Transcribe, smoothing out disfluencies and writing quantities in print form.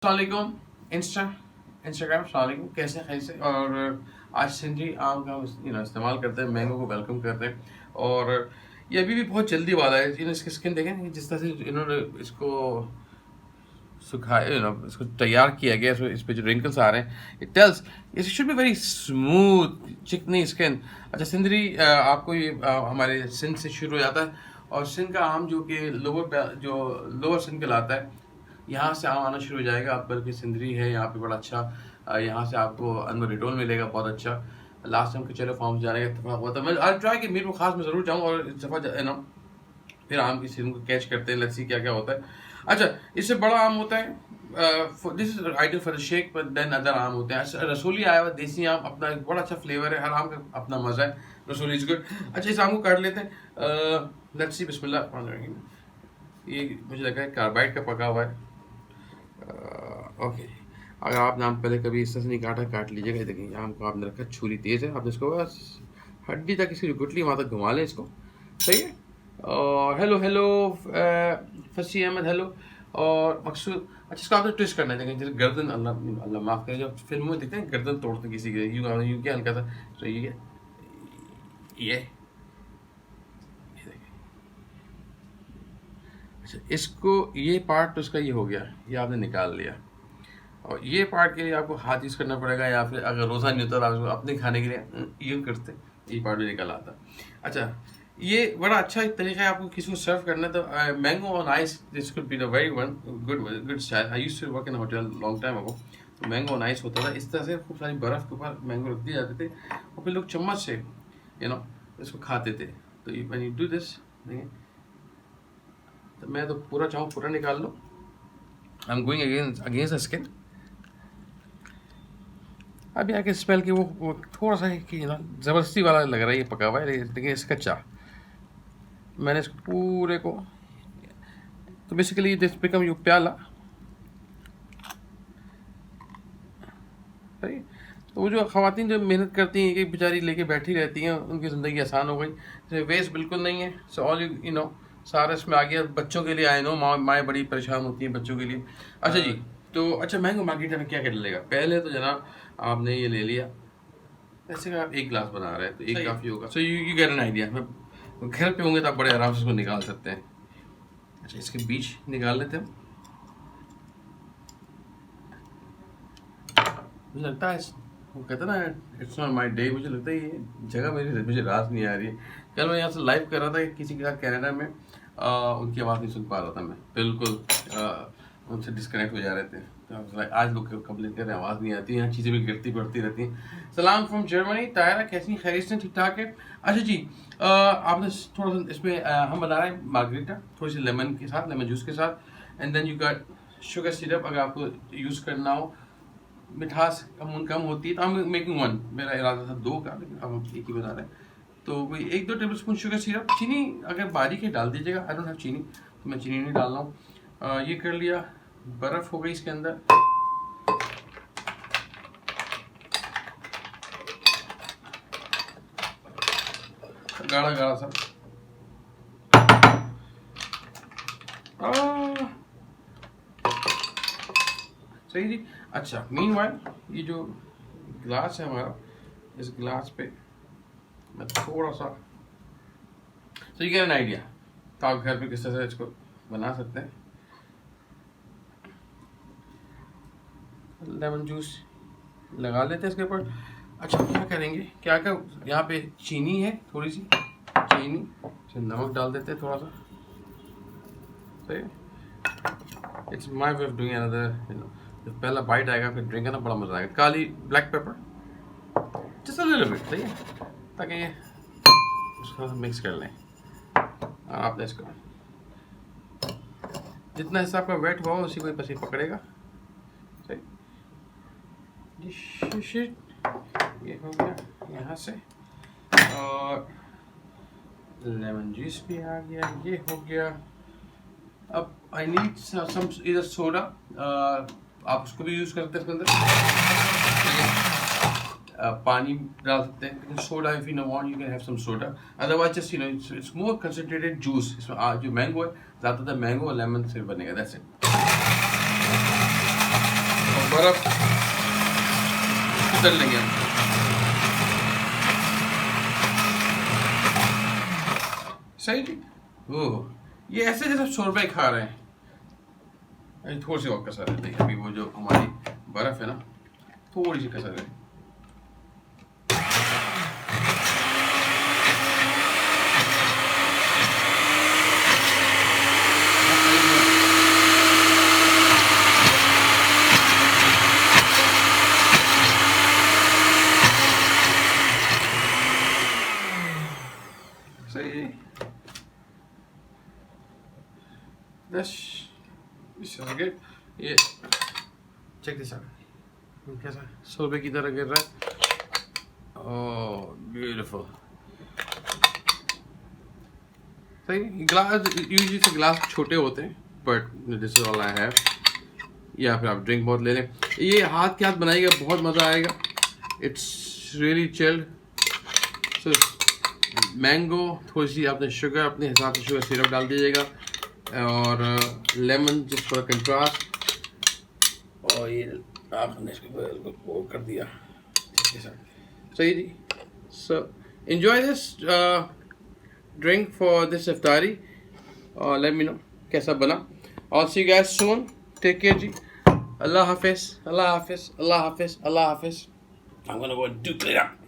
अस्सलामुअलैकुम इंस्टाग्राम अस्सलामुअलैकुम कैसे और आज सिंधी आम का इस्तेमाल करते हैं, मैंगो को वेलकम करते हैं। और ये अभी भी बहुत जल्दी वाला है। इसकी स्किन देखें जिस तरह से इन्होंने इसको सुखाया, इसको तैयार किया गया। इस पे जो रिंकल्स आ रहे हैं, it tells it should be very smooth चिकनी स्किन। अच्छा सिंदरी, आपको ये हमारे सिंध से शुरू हो जाता है और सिंध का आम जो कि लोअर सिंध कहलाता है, यहाँ से आम आना शुरू हो जाएगा। आप बल्कि सिंदरी है यहाँ पे बड़ा अच्छा। यहाँ से आपको अनवर रिटोल मिलेगा बहुत अच्छा। लास्ट टाइम के चलो फार्म जाने का इत्तेफाक हुआ था। मैं आज ट्राई कि मीर को खास मैं ज़रूर जाऊँ और इस दफ़ा फिर आम की सीजन को कैच करते हैं। लेट्स सी क्या क्या होता है। अच्छा, इससे बड़ा आम होता है, this is ideal for the shake, but then other आम होते हैं। रसोली आया हुआ देसी आम, अपना एक बड़ा अच्छा फ्लेवर है, हर आम का अपना मज़ा है। रसोली इज गुड। अच्छा, इस आम को काट लेते हैं। लेट्स सी, बिस्मिल्लाह। ये मुझे लगा है कार्बाइड का पका हुआ है। ओके, अगर आपने आम पहले कभी इस तरह से नहीं काटा, काट लीजिएगा। देखिए आम को आपने रखा, छुरी तेज़ है, आपने इसको बस हड्डी तक इसकी गुटली वहाँ तक घुमा लें इसको। सही है। और हेलो हेलो फसी अहमद हेलो और मकसूद। अच्छा, इसको आपने ट्विस्ट करना है। देखें जैसे गर्दन, अल्लाह अल्लाह माफ़ करें, जब फिल्मों में देखते हैं गर्दन तोड़ते किसी के, यूँ क्या हल्का था। तो ये अच्छा, इसको ये पार्ट तो इसका ये हो गया, ये आपने निकाल लिया। और ये पार्ट के लिए आपको हाथ यूज़ करना पड़ेगा, या फिर अगर रोज़ा नहीं होता तो आप अपने खाने के लिए यूँ करते, ये पार्ट भी निकल आता। अच्छा, ये बड़ा अच्छा एक तरीका है आपको किसी को सर्व करना है। तो mango on ice, this could be the very one good style. I used to work in hotel long time ago. तो मैंगो ऑन आइस होता था, इस तरह से खूब सारी बर्फ़ के ऊपर मैंगो रख दिए जाते थे और फिर लोग चम्मच से इसको खाते थे। तो व्हेन यू डू दिस, तो मैं तो पूरा चाहूँ पूरा निकाल लो। I am going against the skin. अभी आके स्मेल की वो थोड़ा सा कि ज़बरदस्ती वाला लग रहा है, ये पका हुआ है, लेकिन इसका कच्चा। मैंने इसको पूरे को, तो बेसिकली दिस बिकम यू प्याला। सही। तो वो जो ख़वातीन जो मेहनत करती हैं, कि बेचारी लेके बैठी रहती हैं, उनकी ज़िंदगी आसान हो गई। तो वेस्ट बिल्कुल नहीं है। सो ऑल सारा इसमें आ गया बच्चों के लिए। आए नो माएँ बड़ी परेशान होती हैं बच्चों के लिए। अच्छा जी, तो अच्छा मैंगो मार्केट में क्या क्या डलेगा। पहले तो जनाब आपने ये ले लिया, ऐसे का आप एक गिलास बना रहे हैं तो एक काफ़ी होगा। So you get an idea. घर पे होंगे तो आप बड़े आराम से इसको निकाल सकते हैं। अच्छा, इसके बीज निकाल लेते हैं। मुझे लगता है वो कहते ना, इट्स नॉट माई डे। मुझे लगता है ये जगह मुझे रात नहीं आ रही है। कल मैं यहाँ से लाइव कर रहा था किसी के साथ कनाडा में, उनकी आवाज़ नहीं सुन पा रहा था मैं बिल्कुल। उनसे डिस्कनेक्ट हो जा रहे थे। तो आज लोग कंप्लेन कर रहे हैं आवाज़ नहीं आती, यहाँ चीज़ें भी गिरती पड़ती रहती हैं। सलाम फ्रॉम जर्मनी। तायरा कैसी, खैरियत से, ठीक ठाक है। अच्छा जी, आपने थोड़ा सा इसमें हम बना रहे हैं मार्गरीटा, थोड़ी सी लेमन के साथ, लेमन जूस के साथ। And then you got sugar syrup. अगर आपको यूज़ करना हो, मिठास कम होती है, तो हम मेकिंग वन। मेरा इरादा था 2 का, लेकिन अब हम 1 ही बना रहे हैं। तो कोई 1-2 टेबल स्पून शुगर सिरप। चीनी अगर बारीक है डाल दीजिएगा। आई डोंट हैव चीनी, तो मैं चीनी नहीं डाल रहा हूँ। ये कर लिया, बर्फ़ हो गई इसके अंदर। गाढ़ा गाढ़ा सा। सही जी। अच्छा, मीनवाइल ये जो गिलास है हमारा, इस गिलास पे मैं थोड़ा सा, तो ये एन आइडिया, तो आप घर पे किस तरह से इसको बना सकते हैं। लेमन जूस लगा लेते हैं इसके ऊपर। अच्छा, क्या करेंगे, क्या यहाँ पे चीनी है, थोड़ी सी चीनी, नमक डाल देते हैं थोड़ा सा। सही। It's my way of doing another, जब पहला बाइट आएगा फिर ड्रिंक करना बड़ा मज़ा आएगा। काली black paper just a little bit, सही है, ताकि ये उसको मिक्स कर लें। और आपने इसको जितना हिस्सा आपका वेट हुआ उसी को बस पकड़ेगा। सही। ये हो गया यहाँ से, और लेमन जूस भी आ गया, ये हो गया। अब आई नीड सम इधर सोडा, आप उसको भी यूज़ करते हैं इसके अंदर। पानी डाल सकते हैं, लेकिन soda if you want you can have some soda. Otherwise just it's more concentrated juice. इसमें जो मैंगो है, ज़्यादातर मैंगो और लेमन से बनेगा। That's it. बर्फ उतर लेंगे हम। सही जी। ओह ये ऐसे जैसे शोरबा खा रहे हैं। अभी थोड़ी सी और कसर है, देखिए अभी वो जो हमारी बर्फ है ना, थोड़ी सी कसर है। सही है। This is good. ये check this out. कैसा शोरबे की तरह गिर रहा है। Oh beautiful. सही। ग्लास यूजुअली से ग्लास छोटे होते हैं, but this is all I have. या फिर आप ड्रिंक बहुत ले लें। ये हाथ के हाथ बनाइएगा, बहुत मज़ा आएगा। It's really chilled. So mango, थोड़ी सी आपने शुगर अपने हिसाब से शुगर सिरप डाल दीजिएगा, और लेमन जिस थोड़ा कंट्रास्ट, और ये आपने इसको बिल्कुल पोर कर दिया। सही जी। So enjoy this drink for this इफ्तारी, और लेट मी नो कैसा बना। और see you guys soon. Take care जी। अल्लाह हाफिज़, अल्लाह हाफिज़, अल्लाह हाफिज़, अल्लाह हाफिज़। I'm gonna go and do clean up.